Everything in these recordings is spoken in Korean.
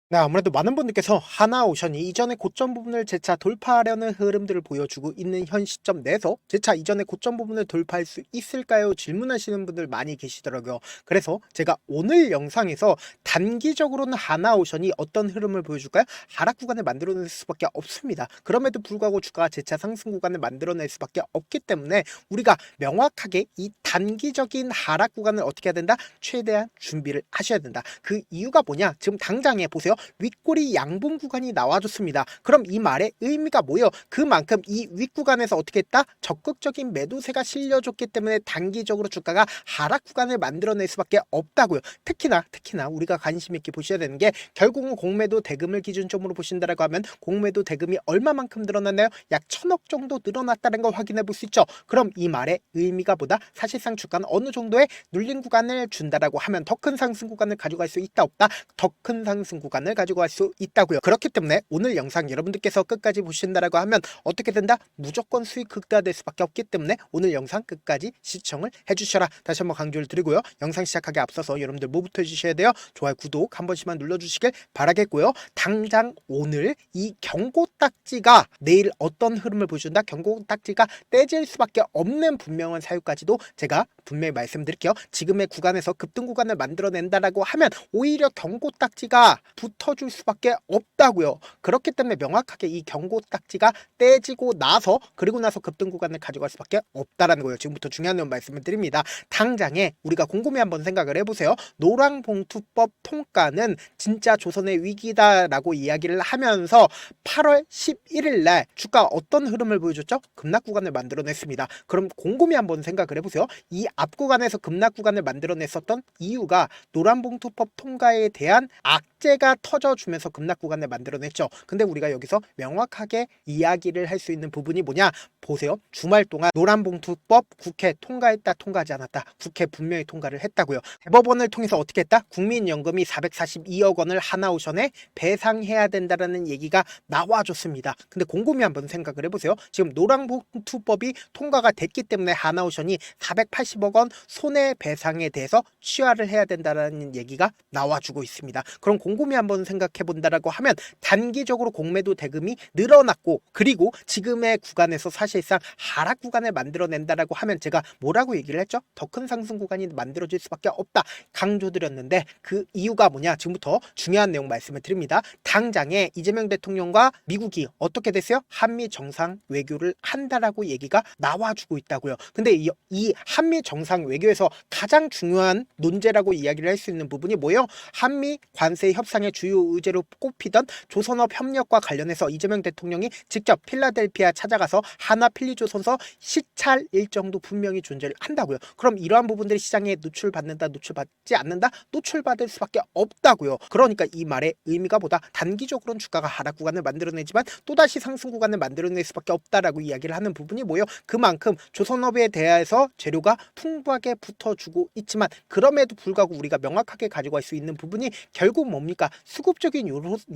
네, 아무래도 많은 분들께서 하나오션이 이전의 고점 부분을 재차 돌파하려는 흐름들을 보여주고 있는 현 시점 내에서 재차 이전의 고점 부분을 돌파할 수 있을까요? 질문하시는 분들 많이 계시더라고요. 그래서 제가 오늘 영상에서 단기적으로는 하나오션이 어떤 흐름을 보여줄까요? 하락 구간을 만들어낼 수밖에 없습니다. 그럼에도 불구하고 주가가 재차 상승 구간을 만들어낼 수밖에 없기 때문에 우리가 명확하게 이 단기적인 하락 구간을 어떻게 해야 된다? 최대한 준비를 하셔야 된다. 그 이유가 뭐냐? 지금 당장에 보세요. 윗꼬리 양봉 구간이 나와줬습니다. 그럼 이 말의 의미가 뭐예요? 그만큼 이 윗구간에서 어떻게 했다? 적극적인 매도세가 실려줬기 때문에 단기적으로 주가가 하락 구간을 만들어낼 수밖에 없다고요. 특히나 우리가 관심 있게 보셔야 되는 게 결국은 공매도 대금을 기준점으로 보신다라고 하면 공매도 대금이 얼마만큼 늘어났나요? 약 1000억 정도 늘어났다는 걸 확인해 볼 수 있죠. 그럼 이 말의 의미가 보다 사실상 주가는 어느 정도의 눌린 구간을 준다라고 하면 더 큰 상승 구간을 가져갈 수 있다 없다? 더 큰 상승 구간을 가지고 갈 수 있다고요. 그렇기 때문에 오늘 영상 여러분들께서 끝까지 보신다라고 하면 어떻게 된다? 무조건 수익 극대화될 수밖에 없기 때문에 오늘 영상 끝까지 시청을 해주셔라. 다시 한번 강조를 드리고요. 영상 시작하기 앞서서 여러분들 뭐부터 해주셔야 돼요? 좋아요, 구독 한 번씩만 눌러주시길 바라겠고요. 당장 오늘 이 경고 딱지가 내일 어떤 흐름을 보여준다? 경고 딱지가 떼질 수밖에 없는 분명한 사유까지도 제가 분명히 말씀드릴게요. 지금의 구간에서 급등 구간을 만들어낸다라고 하면 오히려 경고 딱지가 붙어줄 수밖에 없다고요. 그렇기 때문에 명확하게 이 경고 딱지가 떼지고 나서 그리고 나서 급등 구간을 가져갈 수밖에 없다라는 거예요. 지금부터 중요한 내용 말씀을 드립니다. 당장에 우리가 곰곰이 한번 생각을 해보세요. 노랑봉투법 통과는 진짜 조선의 위기다라고 이야기를 하면서 8월 11일 날 주가 어떤 흐름을 보여줬죠? 급락 구간을 만들어냈습니다. 그럼 곰곰이 한번 생각을 해보세요. 이 앞 구간에서 급락 구간을 만들어냈었던 이유가 노란봉투법 통과에 대한 악재가 터져주면서 급락 구간을 만들어냈죠. 근데 우리가 여기서 명확하게 이야기를 할 수 있는 부분이 뭐냐? 보세요. 주말 동안 노란봉투법 국회 통과했다 통과하지 않았다. 국회 분명히 통과를 했다고요. 대법원을 통해서 어떻게 했다? 국민연금이 442억 원을 하나오션에 배상해야 된다라는 얘기가 나와줬습니다. 근데 곰곰이 한번 생각을 해보세요. 지금 노란봉투법이 통과가 됐기 때문에 하나오션이 480억 원 손해배상에 대해서 취하를 해야 된다라는 얘기가 나와주고 있습니다. 그럼 곰곰이 한번 생각해 본다라고 하면 단기적으로 공매도 대금이 늘어났고 그리고 지금의 구간에서 사실상 하락 구간을 만들어낸다라고 하면 제가 뭐라고 얘기를 했죠? 더 큰 상승 구간이 만들어질 수밖에 없다 강조드렸는데 그 이유가 뭐냐? 지금부터 중요한 내용 말씀을 드립니다. 당장에 이재명 대통령과 미국이 어떻게 됐어요? 한미 정상 외교를 한다라고 얘기가 나와주고 있다고요. 근데 이 한미 정상 외교에서 가장 중요한 논제라고 이야기를 할 수 있는 부분이 뭐예요? 한미 관세 협상의 주요 의제로 꼽히던 조선업 협력과 관련해서 이재명 대통령이 직접 필라델피아 찾아가서 하나 필리조선서 시찰 일정도 분명히 존재를 한다고요. 그럼 이러한 부분들이 시장에 노출받는다, 노출받지 않는다? 노출받을 수밖에 없다고요. 그러니까 이 말의 의미가 보다 단기적으로는 주가가 하락 구간을 만들어내지만 또다시 상승 구간을 만들어낼 수밖에 없다라고 이야기를 하는 부분이 뭐예요? 그만큼 조선업에 대해서 재료가 풍부하게 붙어주고 있지만 그럼에도 불구하고 우리가 명확하게 가지고 갈 수 있는 부분이 결국 뭡니까? 수급적인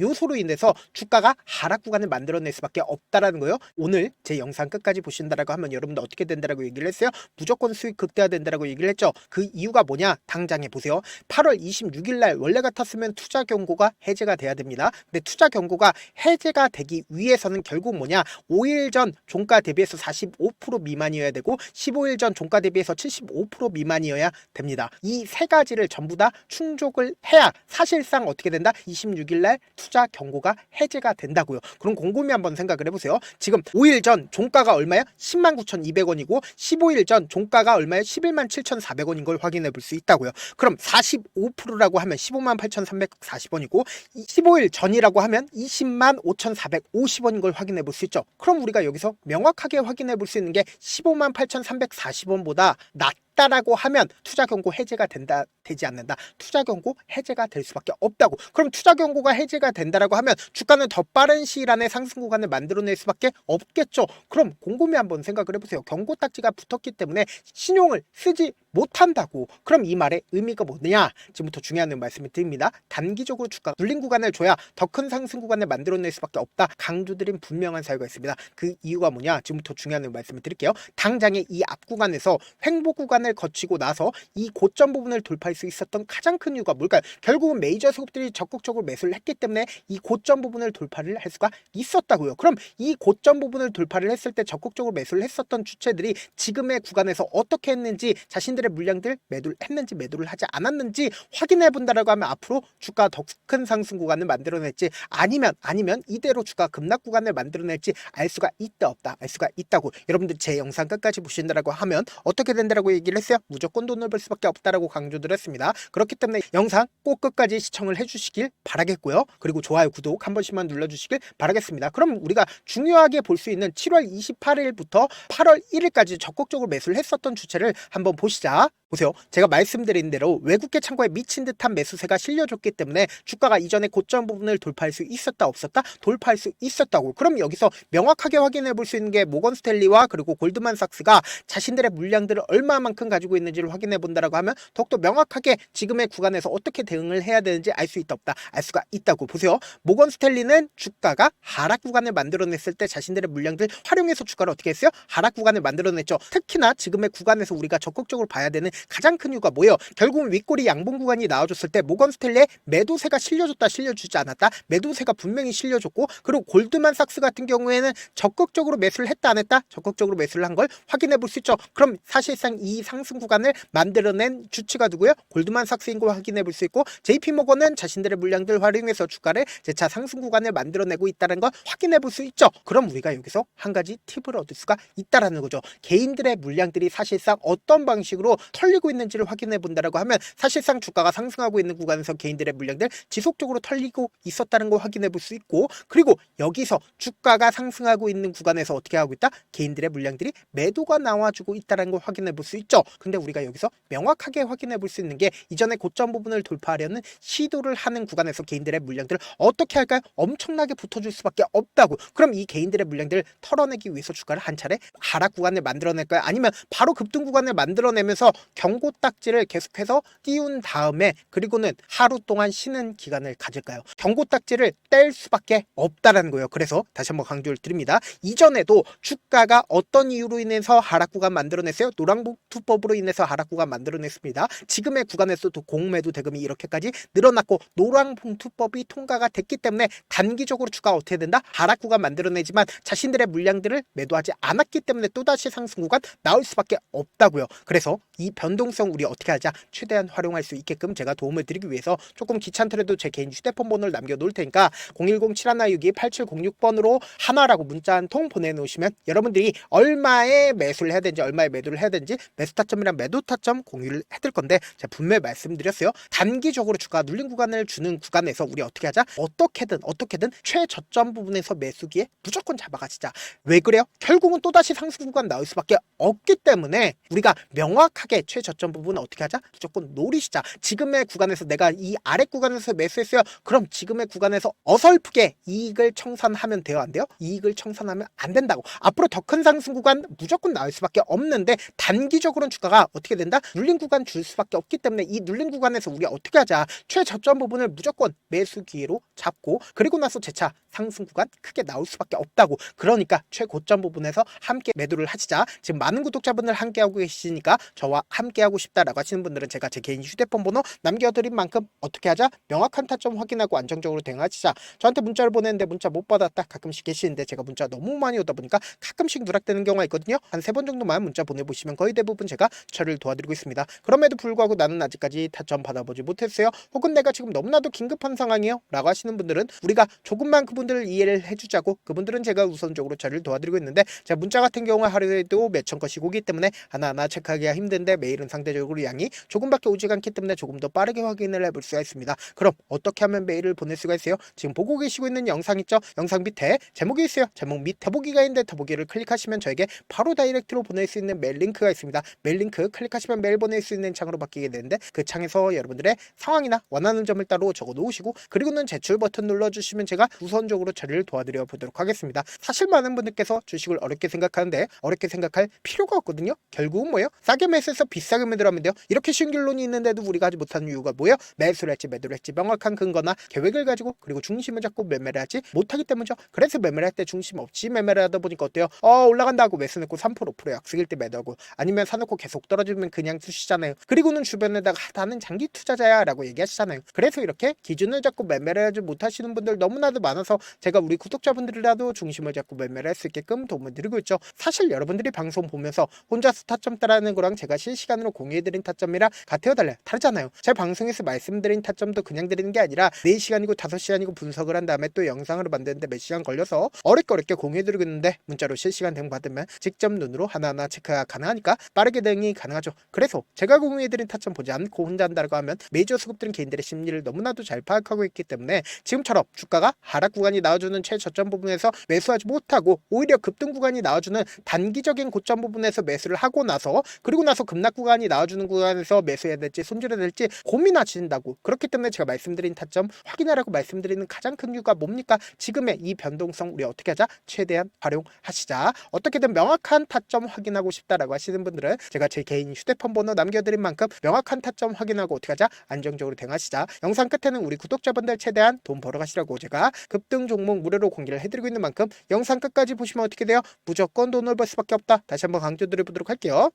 요소로 인해서 주가가 하락 구간을 만들어낼 수밖에 없다라는 거예요. 오늘 제 영상 끝까지 보신다라고 하면 여러분들 어떻게 된다라고 얘기를 했어요? 무조건 수익 극대화된다라고 얘기를 했죠. 그 이유가 뭐냐? 당장에 보세요. 8월 26일 날 원래 같았으면 투자 경고가 해제가 돼야 됩니다. 근데 투자 경고가 해제가 되기 위해서는 결국 뭐냐? 5일 전 종가 대비해서 45% 미만이어야 되고 15일 전 종가 대비해서 75% 미만이어야 됩니다. 이 세 가지를 전부 다 충족을 해야 사실상 어떻게 된다? 26일 날 투자 경고가 해제가 된다고요. 그럼 곰곰이 한번 생각을 해보세요. 지금 5일 전 종가가 얼마야? 109,200원이고 15일 전 종가가 얼마야? 117,400원인 걸 확인해 볼 수 있다고요. 그럼 45%라고 하면 158,340원이고 15일 전이라고 하면 205,450원인 걸 확인해 볼 수 있죠. 그럼 우리가 여기서 명확하게 확인해 볼 수 있는 게 158,340원보다 낮다라고 하면 투자 경고 해제가 된다 되지 않는다. 투자 경고 해제가 될 수밖에 없다고. 그럼 투자 경고가 해제가 된다라고 하면 주가는 더 빠른 시일 안에 상승 구간을 만들어낼 수밖에 없겠죠. 그럼 곰곰이 한번 생각을 해보세요. 경고 딱지가 붙었기 때문에 신용을 쓰지 못한다고. 그럼 이 말의 의미가 뭐냐? 지금부터 중요한 말씀을 드립니다. 단기적으로 주가 눌린 구간을 줘야 더 큰 상승 구간을 만들어낼 수밖에 없다. 강조드린 분명한 사유가 있습니다. 그 이유가 뭐냐? 지금부터 중요한 말씀을 드릴게요. 당장에 이 앞 구간에서 횡보 구간 구간을 거치고 나서 이 고점 부분을 돌파할 수 있었던 가장 큰 이유가 뭘까요? 결국은 메이저 수급들이 적극적으로 매수를 했기 때문에 이 고점 부분을 돌파를 할 수가 있었다고요. 그럼 이 고점 부분을 돌파를 했을 때 적극적으로 매수를 했었던 주체들이 지금의 구간에서 어떻게 했는지, 자신들의 물량들 매도를 했는지 매도를 하지 않았는지 확인해 본다라고 하면 앞으로 주가 더 큰 상승 구간을 만들어낼지, 아니면 이대로 주가 급락 구간을 만들어낼지 알 수가 있다 없다, 알 수가 있다고. 여러분들 제 영상 끝까지 보신다라고 하면 어떻게 된다라고 얘기를 했어요? 무조건 돈을 벌 수밖에 없다라고 강조드렸습니다. 그렇기 때문에 영상 꼭 끝까지 시청을 해주시길 바라겠고요. 그리고 좋아요, 구독 한 번씩만 눌러주시길 바라겠습니다. 그럼 우리가 중요하게 볼 수 있는 7월 28일부터 8월 1일까지 적극적으로 매수를 했었던 주체를 한번 보시자. 보세요. 제가 말씀드린 대로 외국계 창고에 미친 듯한 매수세가 실려줬기 때문에 주가가 이전에 고점 부분을 돌파할 수 있었다 없었다? 돌파할 수 있었다고. 그럼 여기서 명확하게 확인해 볼 수 있는 게 모건 스탠리와 그리고 골드만삭스가 자신들의 물량들을 얼마만큼 가지고 있는지를 확인해 본다라고 하면 더욱더 명확하게 지금의 구간에서 어떻게 대응을 해야 되는지 알 수 있다 없다? 알 수가 있다고. 보세요. 모건 스탠리는 주가가 하락 구간을 만들어냈을 때 자신들의 물량들 활용해서 주가를 어떻게 했어요? 하락 구간을 만들어냈죠. 특히나 지금의 구간에서 우리가 적극적으로 봐야 되는 가장 큰 이유가 뭐예요? 결국은 윗꼬리 양봉 구간이 나와줬을 때 모건 스탠리의 매도세가 실려줬다 실려주지 않았다? 매도세가 분명히 실려줬고, 그리고 골드만삭스 같은 경우에는 적극적으로 매수를 했다 안 했다? 적극적으로 매수를 한 걸 확인해 볼 수 있죠. 그럼 사실상 이 상승 구간을 만들어낸 주체가 누구예요? 골드만삭스인 걸 확인해 볼 수 있고, JP모건은 자신들의 물량들 활용해서 주가를 재차 상승 구간을 만들어내고 있다는 걸 확인해 볼 수 있죠. 그럼 우리가 여기서 한 가지 팁을 얻을 수가 있다라는 거죠. 개인들의 물량들이 사실상 어떤 방식으로 털리고 있는지를 확인해 본다라고 하면 사실상 주가가 상승하고 있는 구간에서 개인들의 물량들 지속적으로 털리고 있었다는 걸 확인해 볼 수 있고, 그리고 여기서 주가가 상승하고 있는 구간에서 어떻게 하고 있다? 개인들의 물량들이 매도가 나와주고 있다는 걸 확인해 볼 수 있죠. 근데 우리가 여기서 명확하게 확인해 볼 수 있는 게 이전에 고점 부분을 돌파하려는 시도를 하는 구간에서 개인들의 물량들을 어떻게 할까요? 엄청나게 붙어줄 수밖에 없다고. 그럼 이 개인들의 물량들을 털어내기 위해서 주가를 한 차례 하락 구간을 만들어낼까요? 아니면 바로 급등 구간을 만들어내면서 경고 딱지를 계속해서 띄운 다음에 그리고는 하루 동안 쉬는 기간을 가질까요? 경고 딱지를 뗄 수밖에 없다라는 거예요. 그래서 다시 한번 강조를 드립니다. 이전에도 주가가 어떤 이유로 인해서 하락 구간 만들어냈어요? 노란봉 투법으로 인해서 하락 구간 만들어냈습니다. 지금의 구간에서도 공매도 대금이 이렇게까지 늘어났고 노란봉 투법이 통과가 됐기 때문에 단기적으로 주가가 어떻게 된다? 하락 구간 만들어내지만 자신들의 물량들을 매도하지 않았기 때문에 또다시 상승 구간 나올 수밖에 없다고요. 그래서 이 변동성 우리 어떻게 하자? 최대한 활용할 수 있게끔 제가 도움을 드리기 위해서 조금 귀찮더라도 제 개인 휴대폰 번호를 남겨놓을 테니까 010-7162-8706번으로 하나라고 문자 한 통 보내놓으시면 여러분들이 얼마에 매수를 해야 되는지 얼마에 매도를 해야 되는지 매수 타점이랑 매도 타점 공유를 해드릴 건데 제가 분명히 말씀드렸어요. 단기적으로 주가 눌린 구간을 주는 구간에서 우리 어떻게 하자? 어떻게든 최저점 부분에서 매수기에 무조건 잡아가시자. 왜 그래요? 결국은 또다시 상승 구간 나올 수밖에 없기 때문에 우리가 명확하게 최저점 부분은 어떻게 하자? 무조건 노리시자. 지금의 구간에서 내가 이 아래 구간에서 매수했어요. 그럼 지금의 구간에서 어설프게 이익을 청산하면 돼요? 안 돼요? 이익을 청산하면 안 된다고. 앞으로 더 큰 상승 구간 무조건 나올 수밖에 없는데 단기적으로는 주가가 어떻게 된다? 눌린 구간 줄 수밖에 없기 때문에 이 눌린 구간에서 우리 어떻게 하자? 최저점 부분을 무조건 매수 기회로 잡고 그리고 나서 재차 상승 구간 크게 나올 수밖에 없다고. 그러니까 최고점 부분에서 함께 매도를 하시자. 지금 많은 구독자분들 함께하고 계시니까 저와 함께하고 싶다라고 하시는 분들은 제가 제 개인 휴대폰 번호 남겨드린 만큼 어떻게 하자? 명확한 타점 확인하고 안정적으로 대응하시자. 저한테 문자를 보냈는데 문자 못 받았다 가끔씩 계시는데 제가 문자 너무 많이 오다 보니까 가끔씩 누락되는 경우가 있거든요. 한 3번 정도만 문자 보내보시면 거의 대부분 제가 처리를 도와드리고 있습니다. 그럼에도 불구하고 나는 아직까지 타점 받아보지 못했어요. 혹은 내가 지금 너무나도 긴급한 상황이에요 라고 하시는 분들은 우리가 조금만 그분들을 이해를 해주자고, 그분들은 제가 우선적으로 처리를 도와드리고 있는데 제가 문자 같은 경우 하루에도 몇천 건씩 오기 때문에 하나하나 체크하기가 힘든데 메일은 상대적으로 양이 조금밖에 오지 않기 때문에 조금 더 빠르게 확인을 해볼 수가 있습니다. 그럼 어떻게 하면 메일을 보낼 수가 있어요? 지금 보고 계시고 있는 영상 있죠? 영상 밑에 제목이 있어요. 제목 밑 더보기가 있는데 더보기를 클릭하시면 저에게 바로 다이렉트로 보낼 수 있는 메일 링크가 있습니다. 메일 링크 클릭하시면 메일 보낼 수 있는 창으로 바뀌게 되는데 그 창에서 여러분들의 상황이나 원하는 점을 따로 적어 놓으시고 그리고는 제출 버튼 눌러주시면 제가 우선적으로 처리를 도와드려 보도록 하겠습니다. 사실 많은 분들께서 주식을 어렵게 생각하는데 어렵게 생각할 필요가 없거든요. 결국은 뭐예요? 싸게 매수해서 비싸게 매도하면 돼요. 이렇게 쉬운 결론이 있는데도 우리가 하지 못하는 이유가 뭐예요? 매수를 했지 매도를 했지 명확한 근거나 계획을 가지고 그리고 중심을 잡고 매매를 하지 못하기 때문이죠. 그래서 매매를 할 때 중심 없이 매매를 하다 보니까 어때요? 올라간다 하고 매수 넣고 3% 5% 약속일 때 매도하고 아니면 사놓고 계속 떨어지면 그냥 쓰시잖아요. 그리고는 주변에다가 나는 장기 투자자야 라고 얘기하시잖아요. 그래서 이렇게 기준을 잡고 매매를 하지 못하시는 분들 너무나도 많아서 제가 우리 구독자분들이라도 중심을 잡고 매매를 할 수 있게끔 도움을 드리고 있죠. 사실 여러분들이 방송 보면서 혼자서 타점 따라하는 거랑 제가 실시간으로 공유해드린 타점이랑 같아요 달라요? 다르잖아요. 제 방송에서 말씀드린 타점도 그냥 드리는 게 아니라 4시간이고 5시간이고 분석을 한 다음에 또 영상으로 만드는데 몇 시간 걸려서 어렵게 공유해드리고 있는데 문자로 실시간 대응 받으면 직접 눈으로 하나하나 체크가 가능하니까 빠르게 대응이 가능하죠. 그래서 제가 공유해드린 타점 보지 않고 혼자 한다고 하면 메이저 수급들은 개인들의 심리를 너무나도 잘 파악하고 있기 때문에 지금처럼 주가가 하락 구간이 나와주는 최저점 부분에서 매수하지 못하고 오히려 급등 구간이 나와주는 단기적인 고점 부분에서 매수를 하고 나서 그리고 나서 급락 구간이 나와주는 구간에서 매수해야 될지 손절해야 될지 고민하신다고. 그렇기 때문에 제가 말씀드린 타점 확인하라고 말씀드리는 가장 큰 이유가 뭡니까? 지금의 이 변동성 우리 어떻게 하자? 최대한 활용하시자. 어떻게든 명확한 타점 확인하고 싶다라고 하시는 분들은 제가 제 개인 휴대폰 번호 남겨드린 만큼 명확한 타점 확인하고 어떻게 하자? 안정적으로 대응하시자. 영상 끝에는 우리 구독자분들 최대한 돈 벌어가시라고 제가 급등 종목 무료로 공개를 해드리고 있는 만큼 영상 끝까지 보시면 어떻게 돼요? 무조건 돈을 벌 수밖에 없다. 다시 한번 강조드려보도록 할게요.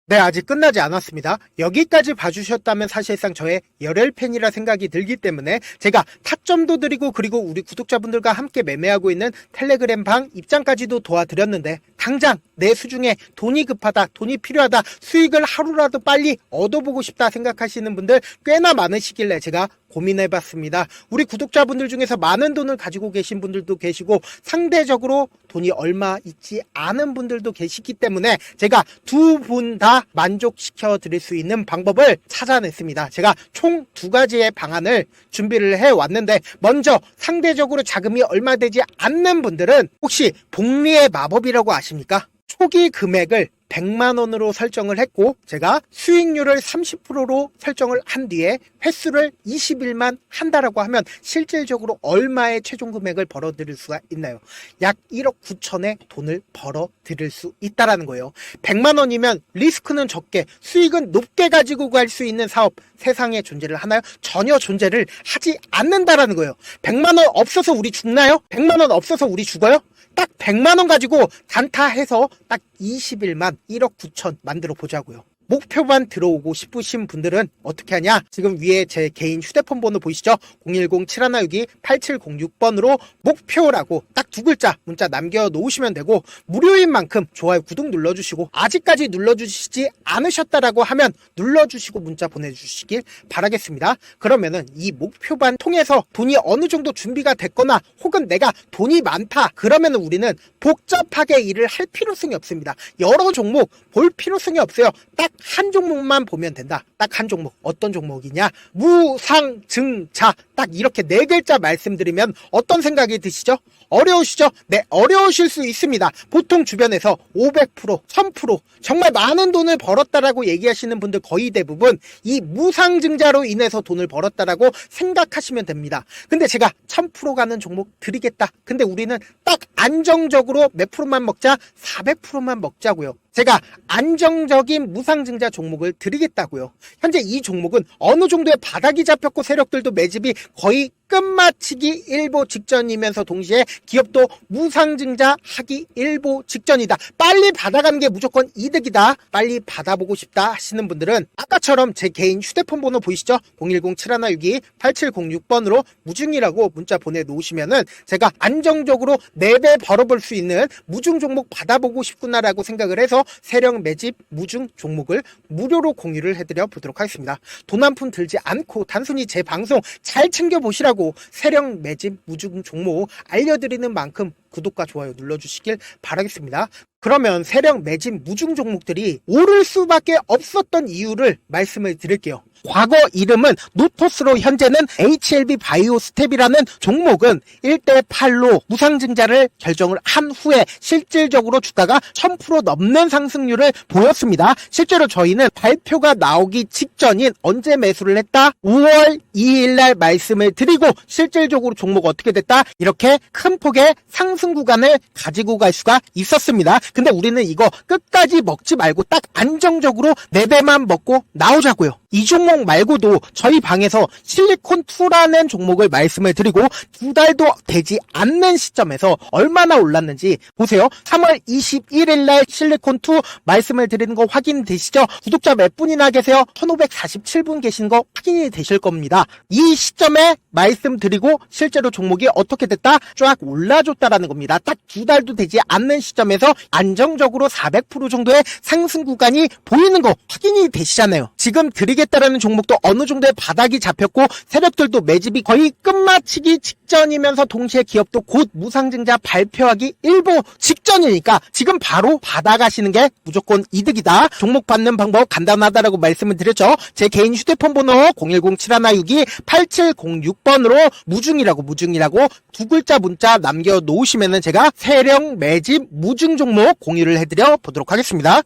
네, 아직 끝나지 않았습니다. 여기까지 봐주셨다면 사실상 저의 열혈팬이라 생각이 들기 때문에 제가 타점도 드리고 그리고 우리 구독자분들과 함께 매매하고 있는 텔레그램 방 입장까지도 도와드렸는데 당장 내 수중에 돈이 급하다, 돈이 필요하다, 수익을 하루라도 빨리 얻어보고 싶다 생각하시는 분들 꽤나 많으시길래 제가 고민해봤습니다. 우리 구독자분들 중에서 많은 돈을 가지고 계신 분들도 계시고 상대적으로 돈이 얼마 있지 않은 분들도 계시기 때문에 제가 두 분 다 만족시켜 드릴 수 있는 방법을 찾아냈습니다. 제가 총 2가지의 방안을 준비를 해왔는데 먼저 상대적으로 자금이 얼마 되지 않는 분들은 혹시 복리의 마법이라고 아십니까? 초기 금액을 100만원으로 설정을 했고 제가 수익률을 30%로 설정을 한 뒤에 횟수를 20일만 한다라고 하면 실질적으로 얼마의 최종 금액을 벌어들일 수가 있나요? 약 1억 9천의 돈을 벌어들일 수 있다라는 거예요. 100만원이면 리스크는 적게 수익은 높게 가지고 갈 수 있는 사업 세상에 존재를 하나요? 전혀 존재를 하지 않는다라는 거예요. 100만원 없어서 우리 죽나요? 100만원 없어서 우리 죽어요? 딱 100만원 가지고 단타해서 딱 20일만 1억 9천 만들어 보자고요. 목표만 들어오고 싶으신 분들은 어떻게 하냐? 지금 위에 제 개인 휴대폰 번호 보이시죠? 010-7162-8706번으로 목표라고 딱 2글자 문자 남겨놓으시면 되고 무료인 만큼 좋아요 구독 눌러주시고 아직까지 눌러주시지 않으셨다라고 하면 눌러주시고 문자 보내주시길 바라겠습니다. 그러면은 이 목표반 통해서 돈이 어느 정도 준비가 됐거나 혹은 내가 돈이 많다 그러면은 우리는 복잡하게 일을 할 필요성이 없습니다. 여러 종목 볼 필요성이 없어요. 딱 한 종목만 보면 된다. 딱 한 종목. 어떤 종목이냐? 무상증자. 딱 이렇게 4글자 말씀드리면 어떤 생각이 드시죠? 어려우시죠? 네, 어려우실 수 있습니다. 보통 주변에서 500%, 1000% 정말 많은 돈을 벌었다라고 얘기하시는 분들 거의 대부분 이 무상증자로 인해서 돈을 벌었다라고 생각하시면 됩니다. 근데 제가 1000% 가는 종목 드리겠다. 근데 우리는 딱 안정적으로 몇 프로만 먹자? 400%만 먹자고요. 제가 안정적인 무상증자 종목을 드리겠다고요. 현재 이 종목은 어느 정도의 바닥이 잡혔고 세력들도 매집이 거의 끝마치기 일보 직전이면서 동시에 기업도 무상증자 하기 일보 직전이다. 빨리 받아가는 게 무조건 이득이다. 빨리 받아보고 싶다 하시는 분들은 아까처럼 제 개인 휴대폰 번호 보이시죠? 010-7162-8706번으로 무중이라고 문자 보내놓으시면은 제가 안정적으로 4배 벌어볼 수 있는 무중 종목 받아보고 싶구나라고 생각을 해서 세력 매집 무중 종목을 무료로 공유를 해드려 보도록 하겠습니다. 돈 한 푼 들지 않고 단순히 제 방송 잘 챙겨보시라고 세력 매집 무중 종목 알려드리는 만큼 구독과 좋아요 눌러주시길 바라겠습니다. 그러면 세력 매집 무중 종목들이 오를 수밖에 없었던 이유를 말씀을 드릴게요. 과거 이름은 노토스로 현재는 HLB 바이오스텝이라는 종목은 1대8로 무상증자를 결정을 한 후에 실질적으로 주가가 1000% 넘는 상승률을 보였습니다. 실제로 저희는 발표가 나오기 직전인 언제 매수를 했다? 5월 2일 날 말씀을 드리고 실질적으로 종목 어떻게 됐다? 이렇게 큰 폭의 상승 상승 구간을 가지고 갈 수가 있었습니다. 근데 우리는 이거 끝까지 먹지 말고 딱 안정적으로 4배만 먹고 나오자고요. 이 종목 말고도 저희 방에서 실리콘2라는 종목을 말씀을 드리고 2달도 되지 않는 시점에서 얼마나 올랐는지 보세요. 3월 21일 날 실리콘2 말씀을 드리는 거 확인되시죠? 구독자 몇 분이나 계세요? 1547분 계신 거 확인이 되실 겁니다. 이 시점에 말씀드리고 실제로 종목이 어떻게 됐다? 쫙 올라줬다라는 겁니다. 딱 2달도 되지 않는 시점에서 안정적으로 400% 정도의 상승 구간이 보이는 거 확인이 되시잖아요. 지금 드리겠다라는 종목도 어느 정도의 바닥이 잡혔고 세력들도 매집이 거의 끝마치기 직전이면서 동시에 기업도 곧 무상증자 발표하기 일보 직전이니까 지금 바로 받아가시는 게 무조건 이득이다. 종목 받는 방법 간단하다라고 말씀을 드렸죠. 제 개인 휴대폰 번호 010-7162-8706번으로 무중이라고 두 글자 문자 남겨놓으시면은 제가 세력 매집 무중 종목 공유를 해드려 보도록 하겠습니다.